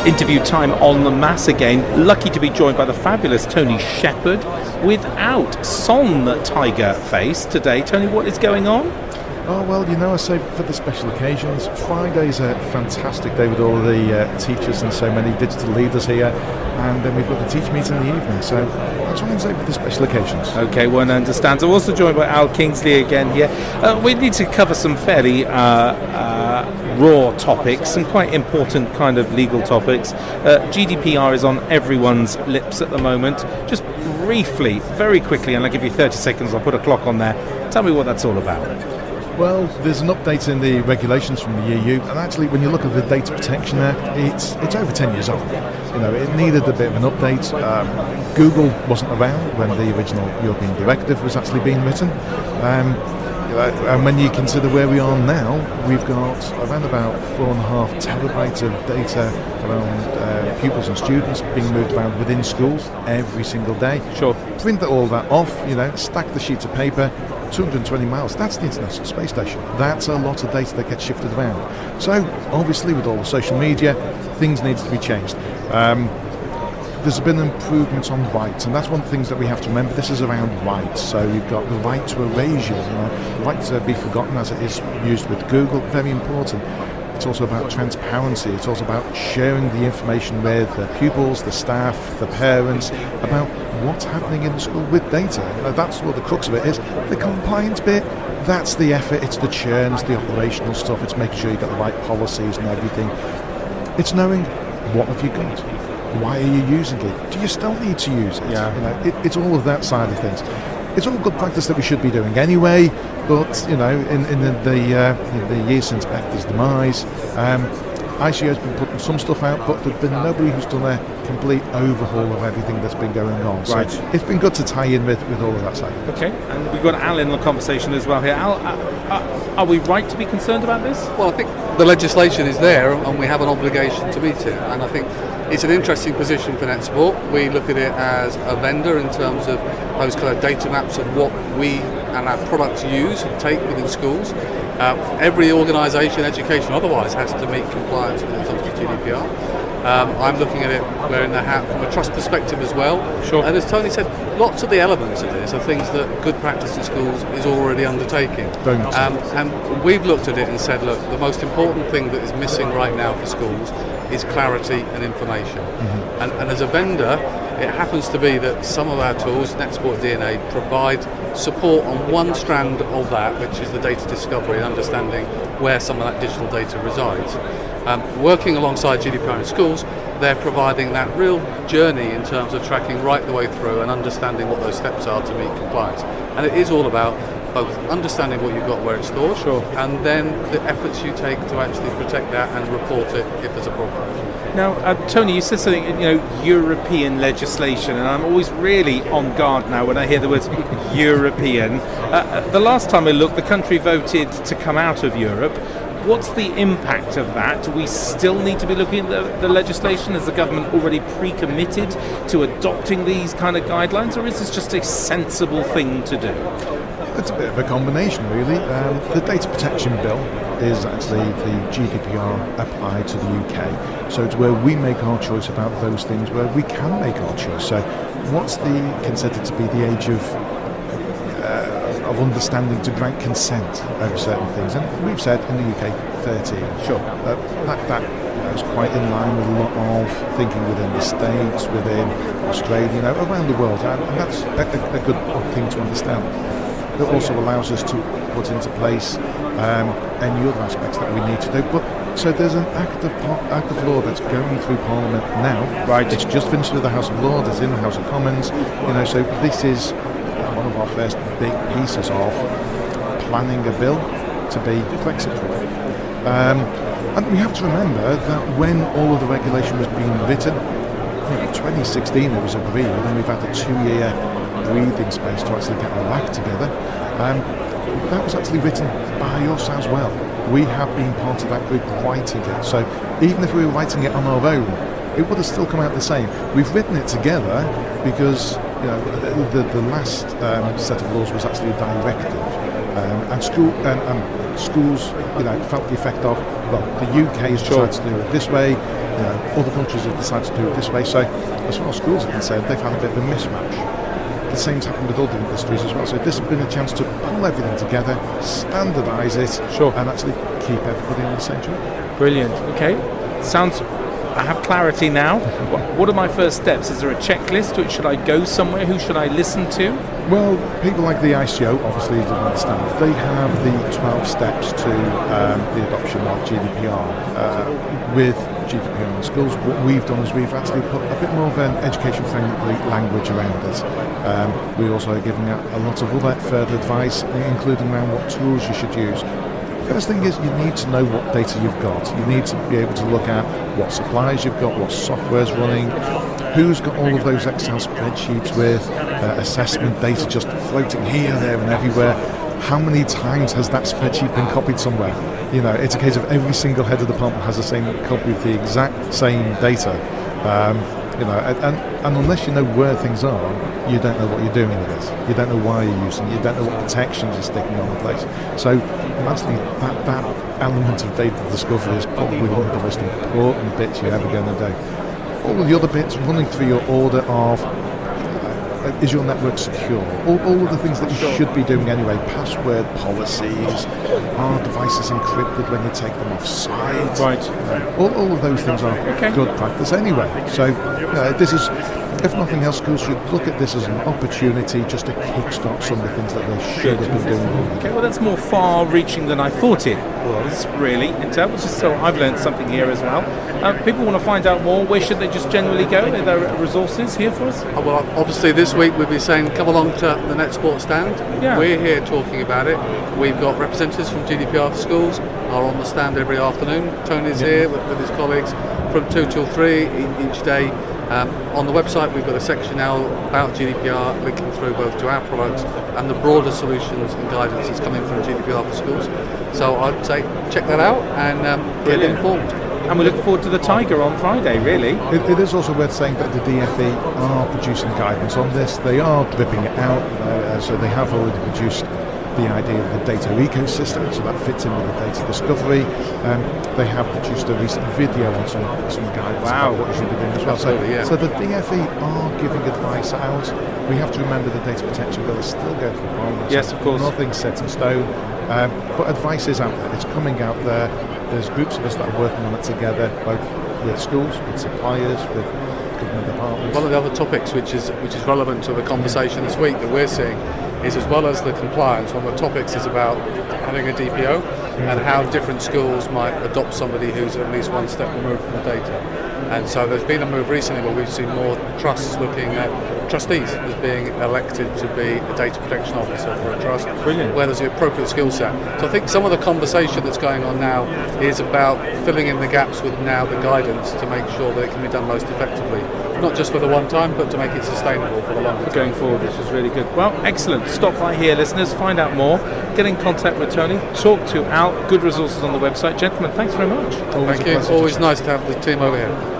It's interview time on the Mass again. Lucky to be joined by the fabulous Tony Sheppard without Son Tiger Face today. Tony, what is going on? Oh, well, I say for the special occasions, Friday's a fantastic day with all of the teachers and so many digital leaders here, and then we've got the teacher meeting in the evening, so I'll try and say for the special occasions. Okay, one understands. I'm also joined by Al Kingsley again here. We need to cover some fairly raw topics, some quite important kind of legal topics. GDPR is on everyone's lips at the moment. Just briefly, very quickly, and I'll give you 30 seconds, I'll put a clock on there. Tell me what that's all about. Well, there's an update in the regulations from the EU, and actually when you look at the Data Protection Act, it's over 10 years old. It needed a bit of an update. Google wasn't around when the original European directive was actually being written. And when you consider where we are now, we've got around about 4.5 terabytes of data around pupils and students being moved around within schools every single day. Sure. Print all that off, stack the sheets of paper, 220 miles, that's the International Space Station. That's a lot of data that gets shifted around. So, obviously, with all the social media, things need to be changed. There's been improvements on rights, and that's one of the things that we have to remember. This is around rights. So you've got the right to erasure, the right to be forgotten, as it is used with Google, very important. It's also about transparency. It's also about sharing the information with the pupils, the staff, the parents, about what's happening in the school with data. That's what the crux of it is. The compliance bit, that's the effort. It's the churn, it's the operational stuff. It's making sure you've got the right policies and everything. It's knowing what have you got. Why are you using it? Do you still need to use it? Yeah. It's all of that side of things. It's all good practice that we should be doing anyway, but in the years since Becker's demise, ICO's been putting some stuff out, but there's been nobody who's done a complete overhaul of everything that's been going on. So right. It's been good to tie in with all of that side. Okay, and we've got Al in the conversation as well here. Al, are we right to be concerned about this? Well, I think the legislation is there, and we have an obligation to meet it. And I think it's an interesting position for NetSupport. We look at it as a vendor in terms of those kind of data maps of what we and our products use and take within schools. Every organisation, education otherwise, has to meet compliance when it comes to GDPR. I'm looking at it wearing the hat from a trust perspective as well. Sure. And as Tony said, lots of the elements of this are things that good practice in schools is already undertaking. Very much so. And we've looked at it and said, look, the most important thing that is missing right now for schools is clarity and information. Mm-hmm. And as a vendor, it happens to be that some of our tools, NetSupport DNA, provide support on one strand of that, which is the data discovery and understanding where some of that digital data resides. Working alongside GDPR in schools, they're providing that real journey in terms of tracking right the way through and understanding what those steps are to meet compliance. And it is all about both understanding what you've got where it's stored, sure, and then the efforts you take to actually protect that and report it if there's a problem. Now, Tony, you said something, European legislation, and I'm always really on guard now when I hear the words European. The last time I looked, the country voted to come out of Europe. What's the impact of that? Do we still need to be looking at the legislation? Has the government already pre-committed to adopting these kind of guidelines, or is this just a sensible thing to do? It's a bit of a combination, really. The Data Protection Bill is actually the GDPR applied to the UK. So it's where we make our choice about those things, where we can make our choice. So what's considered to be the age of understanding to grant consent over certain things? And we've said in the UK 13. Sure. That is quite in line with a lot of thinking within the States, within Australia, around the world. And that's a good thing to understand. It also allows us to put into place any other aspects that we need to do. But so there's an act of law that's going through Parliament now. Right. It's just finished with the House of Lords. It's in the House of Commons. So this is one of our first big pieces of planning a bill to be Brexit-proof. And we have to remember that when all of the regulation was being written, in 2016 it was agreed, and we've had a 2-year breathing space to actually get our act together. That was actually written by us as well. We have been part of that group writing it. So even if we were writing it on our own, it would have still come out the same. We've written it together because the last set of laws was actually a directive, and schools, felt the effect of, well, the UK has decided to do it this way, other countries have decided to do it this way. So as far as schools are concerned, they've had a bit of a mismatch. The same's happened with other industries as well. So this has been a chance to pull everything together, standardise it, and actually keep everybody on the same track. Brilliant. Okay. I have clarity now. What are my first steps? Is there a checklist? Should I go somewhere? Who should I listen to? Well, people like the ICO, obviously, you understand, they have the 12 steps to the adoption of GDPR. With GDPR in schools, what we've done is we've actually put a bit more of an education-friendly language around it. We also are giving out a lot of other further advice, including around what tools you should use. First thing is you need to know what data you've got. You need to be able to look at what suppliers you've got, what software's running, who's got all of those Excel spreadsheets with assessment data just floating here, there and everywhere. How many times has that spreadsheet been copied somewhere? It's a case of every single head of the department has the same copy of the exact same data. And unless you know where things are, you don't know what you're doing with it. You don't know why you're using it. You don't know what protections you're sticking on the place. So actually that element of data discovery is probably one of the most important bits you're ever going to do. All of the other bits running through your order of is your network secure? All of the things that you should be doing anyway. Password policies, are devices encrypted when you take them off site? Right. All of those things are good practice anyway. So this is, if nothing else, schools should look at this as an opportunity just to kickstart some of the things that they should have been doing. Okay, well that's more far-reaching than I thought it was, really. So I've learned something here as well. People want to find out more. Where should they just generally go? Are there resources here for us? Well, obviously this week we'll be saying come along to the NetSupport stand. Yeah. We're here talking about it. We've got representatives from GDPR schools are on the stand every afternoon. Tony's here with his colleagues from 2 till 3 each day. On the website we've got a section now about GDPR linking through both to our products and the broader solutions and guidance that's coming from GDPR for schools. So I'd say check that out and get informed. And we look forward to the Tiger on Friday, really. It is also worth saying that the DFE are producing guidance on this. They are dripping it out, so they have already produced the idea of the data ecosystem, so that fits in with the data discovery. They have produced a recent video on some guidance about what you should be doing as well. So the DFE are giving advice out. We have to remember the Data Protection Bill is still going through Parliament. Yes, of course. Nothing's set in stone, but advice is out there. It's coming out there. There's groups of us that are working on it together, both with schools, with suppliers, with government departments. One of the other topics which is relevant to the conversation this week that we're seeing is, as well as the compliance, one of the topics is about having a DPO and how different schools might adopt somebody who's at least one step removed from the data. And so there's been a move recently where we've seen more trusts looking at trustees as being elected to be a data protection officer for a trust. Brilliant. Where there's the appropriate skill set. So I think some of the conversation that's going on now is about filling in the gaps with now the guidance to make sure that it can be done most effectively. Not just for the one time, but to make it sustainable for the long term. Going forward, which is really good. Well, excellent. Stop by here, listeners. Find out more. Get in contact with Tony. Talk to Al. Good resources on the website. Gentlemen, thanks very much. Thank you. Always nice to have the team over here.